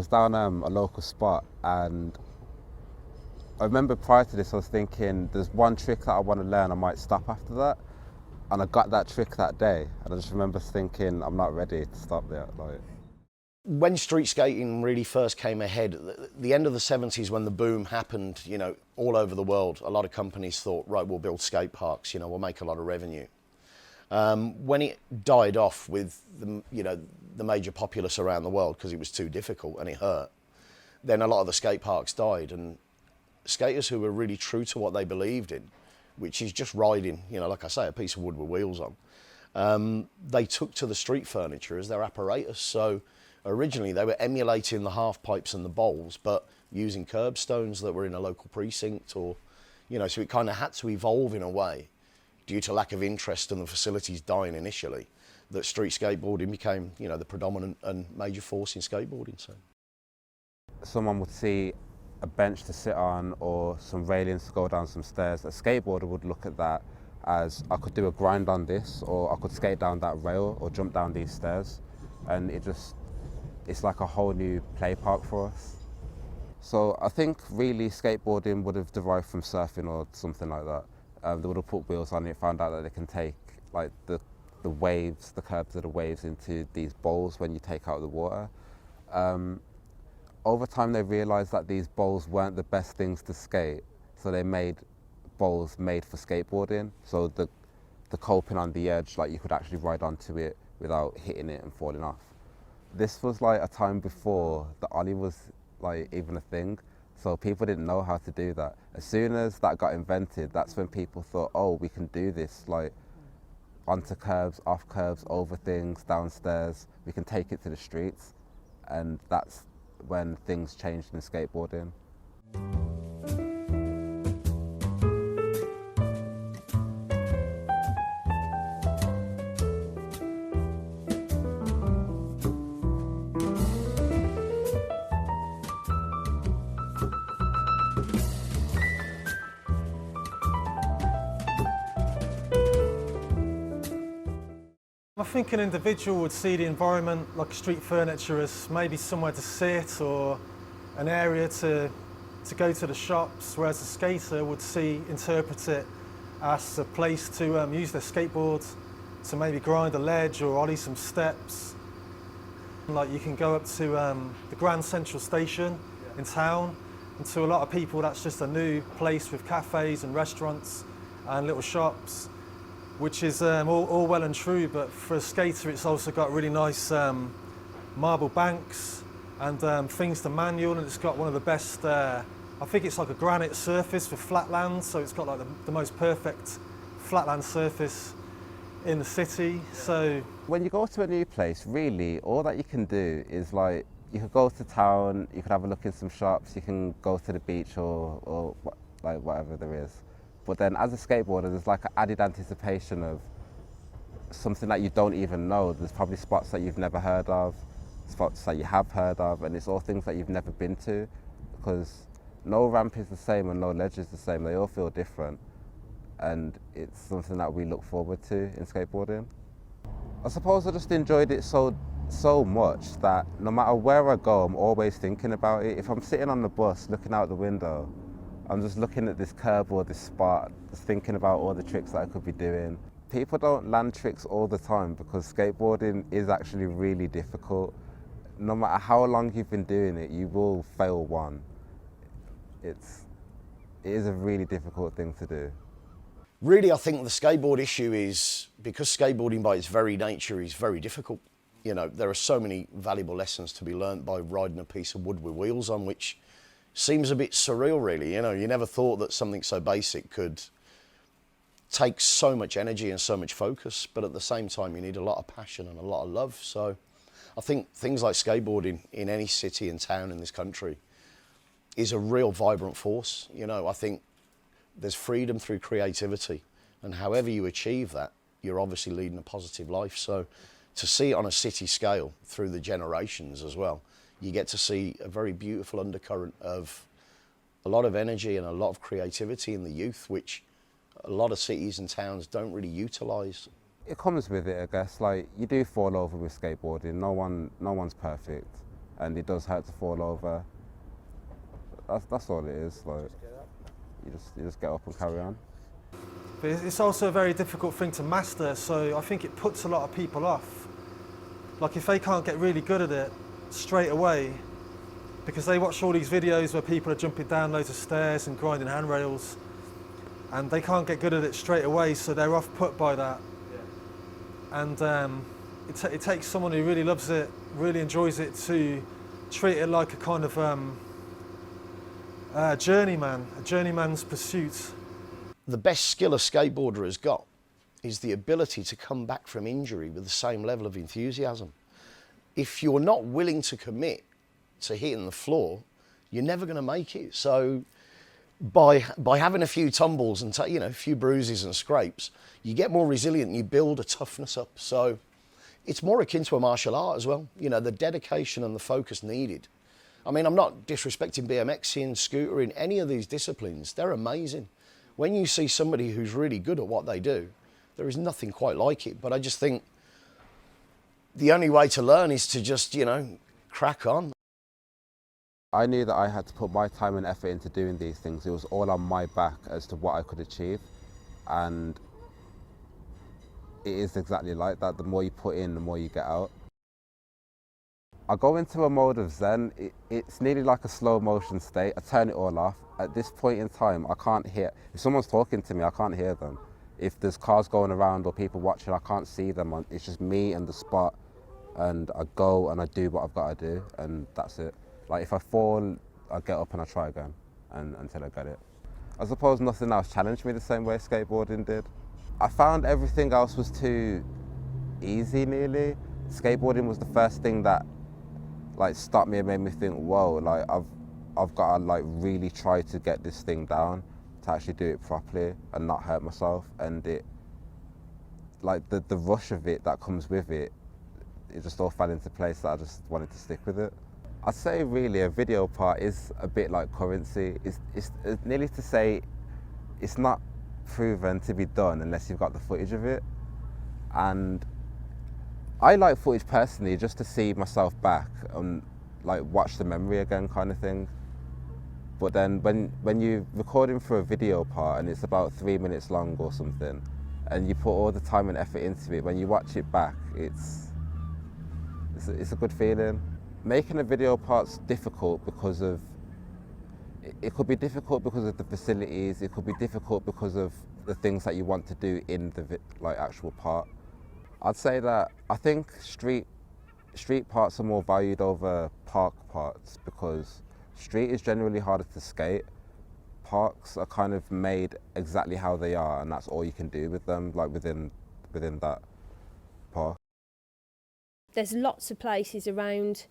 was down a local spot, and I remember prior to this I was thinking there's one trick that I want to learn, I might stop after that. And I got that trick that day, and I just remember thinking I'm not ready to stop there. Like, when street skating really first came ahead, the end of the 70s when the boom happened, you know, all over the world, a lot of companies thought, right, we'll build skate parks, you know, we'll make a lot of revenue. When it died off with the major populace around the world because it was too difficult and it hurt, then a lot of the skate parks died, and skaters who were really true to what they believed in, which is just riding, you know, like I say, a piece of wood with wheels on, they took to the street furniture as their apparatus. So originally they were emulating the half pipes and the bowls, but using curbstones that were in a local precinct, or, you know, so it kind of had to evolve in a way due to lack of interest and the facilities dying initially, that street skateboarding became, you know, the predominant and major force in skateboarding. So someone would see a bench to sit on or some railings to go down some stairs. A skateboarder would look at that as, I could do a grind on this, or I could skate down that rail or jump down these stairs, and it's like a whole new play park for us. So I think really skateboarding would have derived from surfing or something like that. They would have put wheels on it, found out that they can take like the waves, the curbs of the waves into these bowls when you take out the water. Over time they realised that these bowls weren't the best things to skate, so they made bowls made for skateboarding. So the coping on the edge, like you could actually ride onto it without hitting it and falling off. This was like a time before the ollie was like even a thing, so people didn't know how to do that. As soon as that got invented, that's when people thought, oh, we can do this, like onto curbs, off curbs, over things, downstairs, we can take it to the streets, and that's when things changed in skateboarding. I think an individual would see the environment like street furniture as maybe somewhere to sit or an area to go to the shops, whereas a skater would interpret it as a place to use their skateboard to maybe grind a ledge or ollie some steps. Like you can go up to the Grand Central Station in town, and to a lot of people that's just a new place with cafes and restaurants and little shops, which is all well and true, but for a skater it's also got really nice marble banks and things to manual, and it's got one of the best, I think it's like a granite surface for flatland, so it's got like the most perfect flatland surface in the city. So when you go to a new place, really all that you can do is like, you could go to town, you could have a look in some shops, you can go to the beach or like whatever there is. But then as a skateboarder, there's like an added anticipation of something that you don't even know. There's probably spots that you've never heard of, spots that you have heard of, and it's all things that you've never been to, because no ramp is the same and no ledge is the same. They all feel different, and it's something that we look forward to in skateboarding. I suppose I just enjoyed it so much that no matter where I go, I'm always thinking about it. If I'm sitting on the bus looking out the window, I'm just looking at this curb or this spot, just thinking about all the tricks that I could be doing. People don't land tricks all the time because skateboarding is actually really difficult. No matter how long you've been doing it, you will fail one. It is a really difficult thing to do. really, I think the skateboard issue is, because skateboarding by its very nature is very difficult. You know, there are so many valuable lessons to be learnt by riding a piece of wood with wheels on, which seems a bit surreal, really. You know, you never thought that something so basic could take so much energy and so much focus, but at the same time, you need a lot of passion and a lot of love. So I think things like skateboarding in any city and town in this country is a real vibrant force. You know, I think there's freedom through creativity, and however you achieve that, you're obviously leading a positive life. So to see it on a city scale through the generations as well, you get to see a very beautiful undercurrent of a lot of energy and a lot of creativity in the youth, which a lot of cities and towns don't really utilise. It comes with it, I guess. Like, you do fall over with skateboarding. No one's perfect. and it does hurt to fall over. That's all it is. Like, you just get up and carry on. But it's also a very difficult thing to master, so I think it puts a lot of people off. Like if they can't get really good at it straight away, because they watch all these videos where people are jumping down loads of stairs and grinding handrails, and they can't get good at it straight away, so they're off put by that. Yeah. And it takes someone who really loves it, really enjoys it, to treat it like a kind of a journeyman's pursuit. The best skill a skateboarder has got is the ability to come back from injury with the same level of enthusiasm. If you're not willing to commit to hitting the floor, you're never going to make it. So by having a few tumbles and a few bruises and scrapes, you get more resilient and you build a toughness up. So it's more akin to a martial art as well. You know, the dedication and the focus needed. I mean, I'm not disrespecting BMXing, scootering, any of these disciplines. They're amazing. When you see somebody who's really good at what they do, there is nothing quite like it. But I just think the only way to learn is to just, crack on. I knew that I had to put my time and effort into doing these things. It was all on my back as to what I could achieve. And it is exactly like that. The more you put in, the more you get out. I go into a mode of Zen. It's nearly like a slow motion state. I turn it all off. At this point in time, I can't hear. If someone's talking to me, I can't hear them. If there's cars going around or people watching, I can't see them. It's just me and the spot. And I go and I do what I've got to do, and that's it. Like if I fall, I get up and I try again until I get it. I suppose nothing else challenged me the same way skateboarding did. I found everything else was too easy nearly. Skateboarding was the first thing that stopped me and made me think, whoa, I've got to really try to get this thing down, to actually do it properly and not hurt myself. And the rush of it that comes with it, it just all fell into place that I just wanted to stick with it. I'd say really a video part is a bit like currency. It's nearly to say it's not proven to be done unless you've got the footage of it. And I like footage personally just to see myself back and watch the memory again kind of thing. But then when you're recording for a video part and it's about 3 minutes long or something, and you put all the time and effort into it, when you watch it back, it's a good feeling. Making a video part's difficult because of, it could be difficult because of the facilities, it could be difficult because of the things that you want to do in the actual part. I'd say that I think street parts are more valued over park parts because street is generally harder to skate. Parks are kind of made exactly how they are, and that's all you can do with them, within that park. There's lots of places around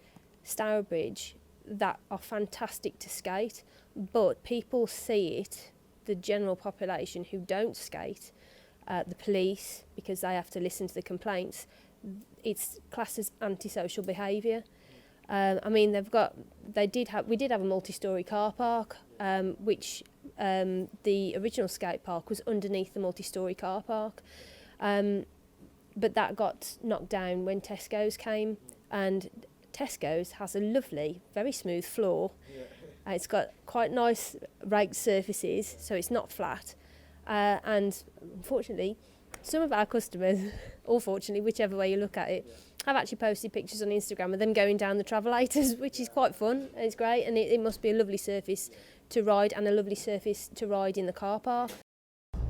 Stourbridge that are fantastic to skate, but people see it, the general population who don't skate, the police, because they have to listen to the complaints, it's classed as antisocial behaviour. I mean, we did have a multi-storey car park, which the original skate park was underneath the multi-storey car park. But that got knocked down when Tesco's came, and Tesco's has a lovely, very smooth floor. It's got quite nice raked surfaces, so it's not flat. And unfortunately, some of our customers, or fortunately, whichever way you look at it, have actually posted pictures on Instagram of them going down the travellators, which is quite fun and it's great, and it must be a lovely surface to ride and a lovely surface to ride in the car park.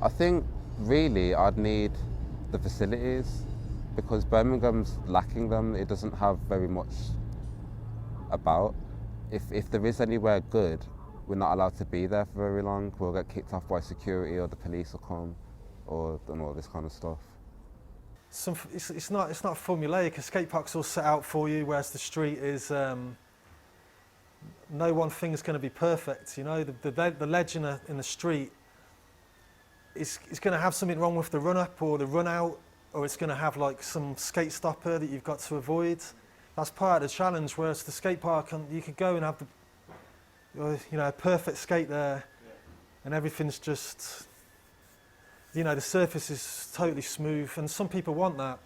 I think really I'd need the facilities because Birmingham's lacking them. It doesn't have very much about. If there is anywhere good, we're not allowed to be there for very long. We'll get kicked off by security or the police will come and all this kind of stuff. It's not formulaic. A skate park's all set out for you, whereas the street is no one thing is going to be perfect. You know, the ledge in the street is going to have something wrong with the run up or the run out, or it's going to have some skate stopper that you've got to avoid. That's part of the challenge. Whereas the skate park, you could go and have a perfect skate there, and everything's just. The surface is totally smooth, and some people want that,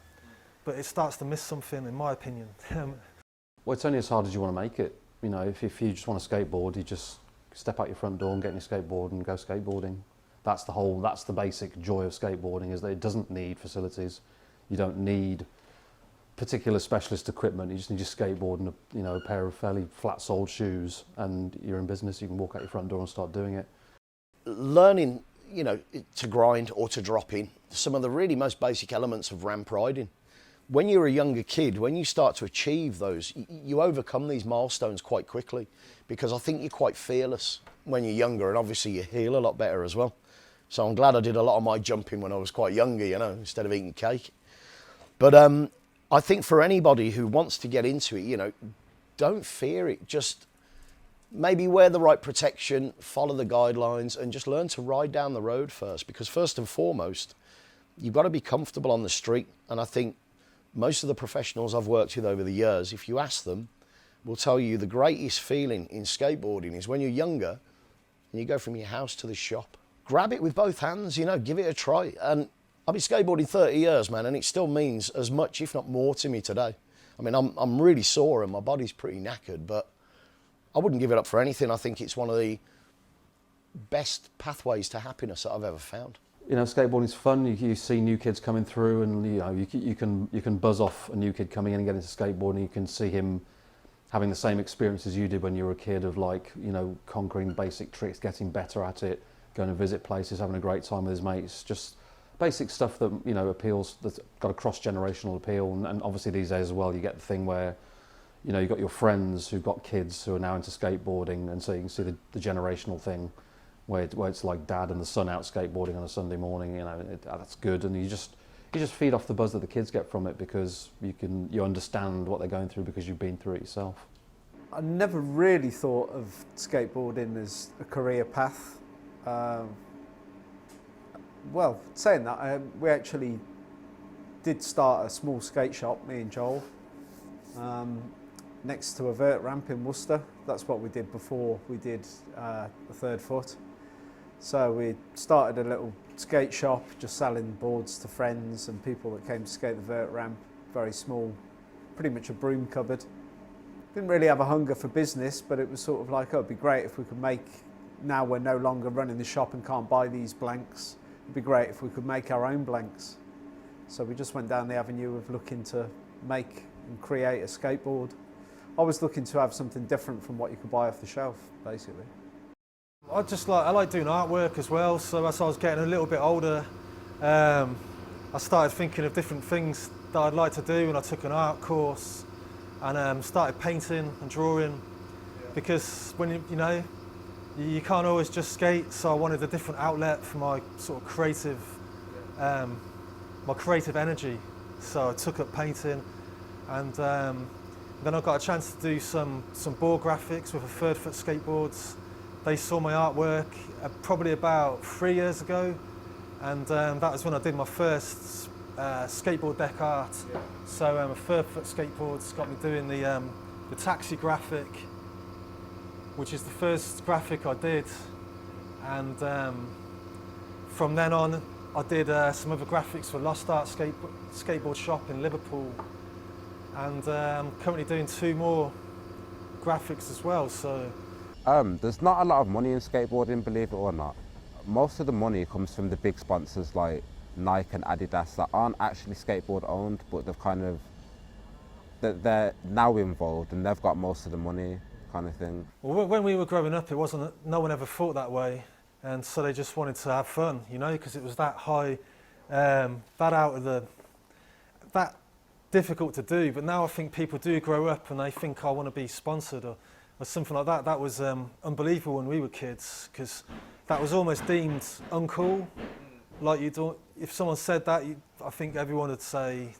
but it starts to miss something, in my opinion. Well, it's only as hard as you want to make it. You know, if you just want to skateboard, you just step out your front door and get in your skateboard and go skateboarding. That's the basic joy of skateboarding, is that it doesn't need facilities. You don't need particular specialist equipment. You just need your skateboard and a pair of fairly flat-soled shoes, and you're in business. You can walk out your front door and start doing it. Learning, to grind or to drop in, some of the really most basic elements of ramp riding. When you're a younger kid, when you start to achieve those, you overcome these milestones quite quickly, because I think you're quite fearless when you're younger, and obviously you heal a lot better as well. So I'm glad I did a lot of my jumping when I was quite younger, instead of eating cake. But I think for anybody who wants to get into it, don't fear it. Just maybe wear the right protection, follow the guidelines, and just learn to ride down the road first. Because first and foremost, you've got to be comfortable on the street. And I think most of the professionals I've worked with over the years, if you ask them, will tell you the greatest feeling in skateboarding is when you're younger and you go from your house to the shop. Grab it with both hands, give it a try. And I've been skateboarding 30 years, man, and it still means as much, if not more, to me today. I mean, I'm really sore and my body's pretty knackered, but I wouldn't give it up for anything. I think it's one of the best pathways to happiness that I've ever found. Skateboarding's fun. You see new kids coming through, and you can buzz off a new kid coming in and getting into skateboarding. You can see him having the same experience as you did when you were a kid, of conquering basic tricks, getting better at it, going to visit places, having a great time with his mates. Just basic stuff that appeals, that's got a cross-generational appeal. And obviously these days as well, you get the thing where you've got your friends who've got kids who are now into skateboarding, and so you can see the generational thing where it's like dad and the son out skateboarding on a Sunday morning. That's good, and you just feed off the buzz that the kids get from it, because you understand what they're going through because you've been through it yourself. I never really thought of skateboarding as a career path. Well, saying that, we actually did start a small skate shop, me and Joel, next to a vert ramp in Worcester. That's what we did before we did the third foot. So we started a little skate shop, just selling boards to friends and people that came to skate the vert ramp. Very small, pretty much a broom cupboard. Didn't really have a hunger for business, but it was sort of like, it'd be great if we could make, now we're no longer running the shop and can't buy these blanks, it'd be great if we could make our own blanks. So we just went down the avenue of looking to make and create a skateboard. I was looking to have something different from what you could buy off the shelf, basically. I like doing artwork as well, so as I was getting a little bit older, I started thinking of different things that I'd like to do, and I took an art course and started painting and drawing, because when you can't always just skate, so I wanted a different outlet for my sort of creative energy. So I took up painting, and then I got a chance to do some board graphics with a third foot skateboards. They saw my artwork probably about 3 years ago, and that was when I did my first skateboard deck art. Yeah. So a third foot skateboards got me doing the taxi graphic, which is the first graphic I did, and from then on I did some other graphics for Lost Art skateboard shop in Liverpool, and I'm currently doing 2 more graphics as well. So there's not a lot of money in skateboarding, believe it or not. Most of the money comes from the big sponsors like Nike and Adidas that aren't actually skateboard owned, but they're now involved and they've got most of the money, kind of thing. Well, when we were growing up, no one ever thought that way, and so they just wanted to have fun, because it was that high, that difficult to do. But now I think people do grow up and they think, I want to be sponsored or something like that. That was unbelievable when we were kids, because that was almost deemed uncool. Like if someone said that, I think everyone would say,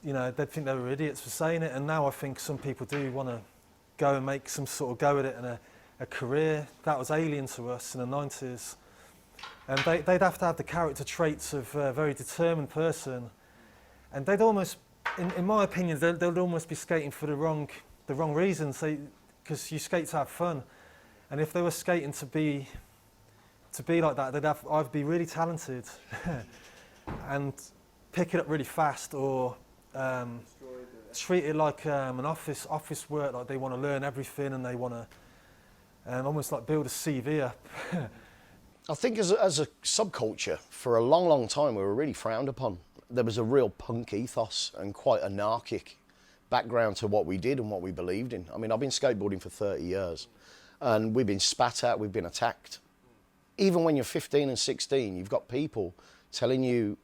they'd think they were idiots for saying it. And now I think some people do want to go and make some sort of go at it and a career. That was alien to us in the 90s. And they'd have to have the character traits of a very determined person. And they'd almost, in my opinion, they'd almost be skating for the wrong reasons, because you skate to have fun. And if they were skating to be like that, they'd either be really talented and pick it up really fast, or treat it like an office work, like they want to learn everything and they want to almost like build a CV up. I think as a subculture, for a long, long time, we were really frowned upon. There was a real punk ethos and quite anarchic background to what we did and what we believed in. I mean, I've been skateboarding for 30 years and we've been spat at, we've been attacked. Even when you're 15 and 16, you've got people telling you,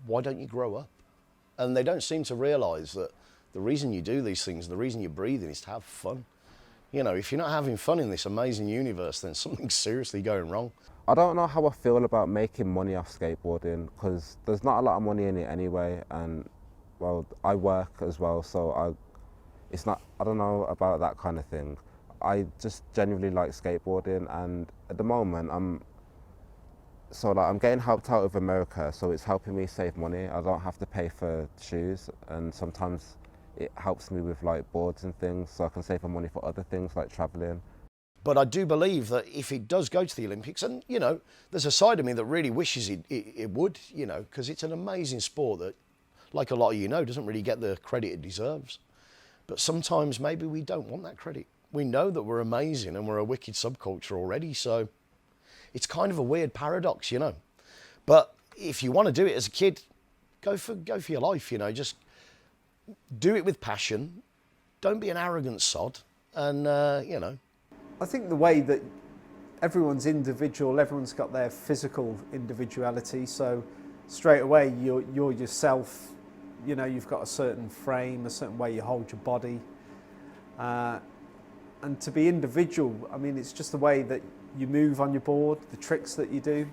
why don't you grow up? And they don't seem to realise that the reason you do these things, the reason you're breathing is to have fun. You know, if you're not having fun in this amazing universe, then something's seriously going wrong. I don't know how I feel about making money off skateboarding because there's not a lot of money in it anyway, and well, I work as well, so I don't know about that kind of thing. I just genuinely like skateboarding, and at the moment I'm getting helped out of America, so it's helping me save money. I don't have to pay for shoes, and sometimes it helps me with like boards and things, so I can save my money for other things like traveling. But I do believe that if it does go to the Olympics, and you know, there's a side of me that really wishes it would, you know, because it's an amazing sport that, like a lot of you know, doesn't really get the credit it deserves. But sometimes maybe we don't want that credit. We know that we're amazing and we're a wicked subculture already, so it's kind of a weird paradox, you know. But if you want to do it as a kid, go for your life, you know. Just do it with passion. Don't be an arrogant sod, and you know. I think the way that everyone's individual, everyone's got their physical individuality, so straight away you're yourself, you know, you've got a certain frame, a certain way you hold your body. And to be individual, I mean, it's just the way that you move on your board, the tricks that you do.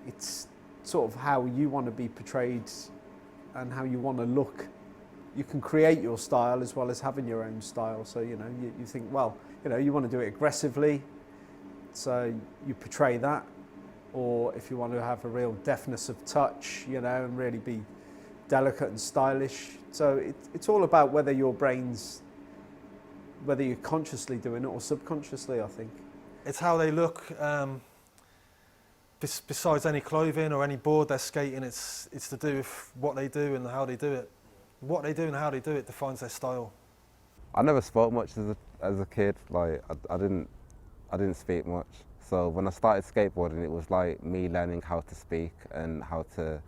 It's sort of how you want to be portrayed and how you want to look. You can create your style as well as having your own style. So, you know, you think, well, you know, you want to do it aggressively, so you portray that. Or if you want to have a real deftness of touch, you know, and really be delicate and stylish. So it's all about whether your brain's, whether you're consciously doing it or subconsciously, I think. It's how they look, besides any clothing or any board they're skating, it's to do with what they do and how they do it. What they do and how they do it defines their style. I never spoke much as a kid. Like I didn't speak much. So when I started skateboarding, it was like me learning how to speak and how to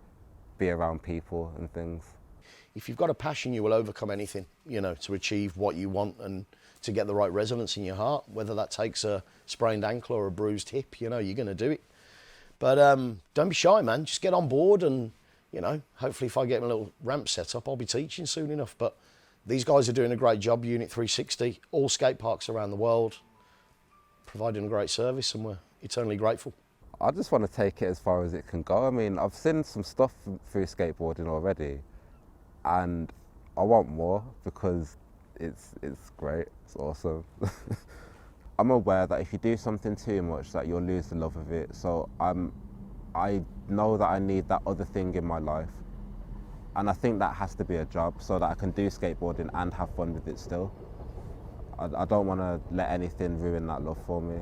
be around people and things. If you've got a passion, you will overcome anything, you know, to achieve what you want and to get the right resonance in your heart. Whether that takes a sprained ankle or a bruised hip, you know, you're going to do it. But don't be shy, man. Just get on board and, you know, hopefully if I get my little ramp set up, I'll be teaching soon enough. But these guys are doing a great job, Unit 360, all skate parks around the world, providing a great service, and we're eternally grateful. I just want to take it as far as it can go. I mean, I've seen some stuff through skateboarding already, and I want more because it's great, it's awesome. I'm aware that if you do something too much, that you'll lose the love of it. So I know that I need that other thing in my life, and I think that has to be a job so that I can do skateboarding and have fun with it still. I don't want to let anything ruin that love for me.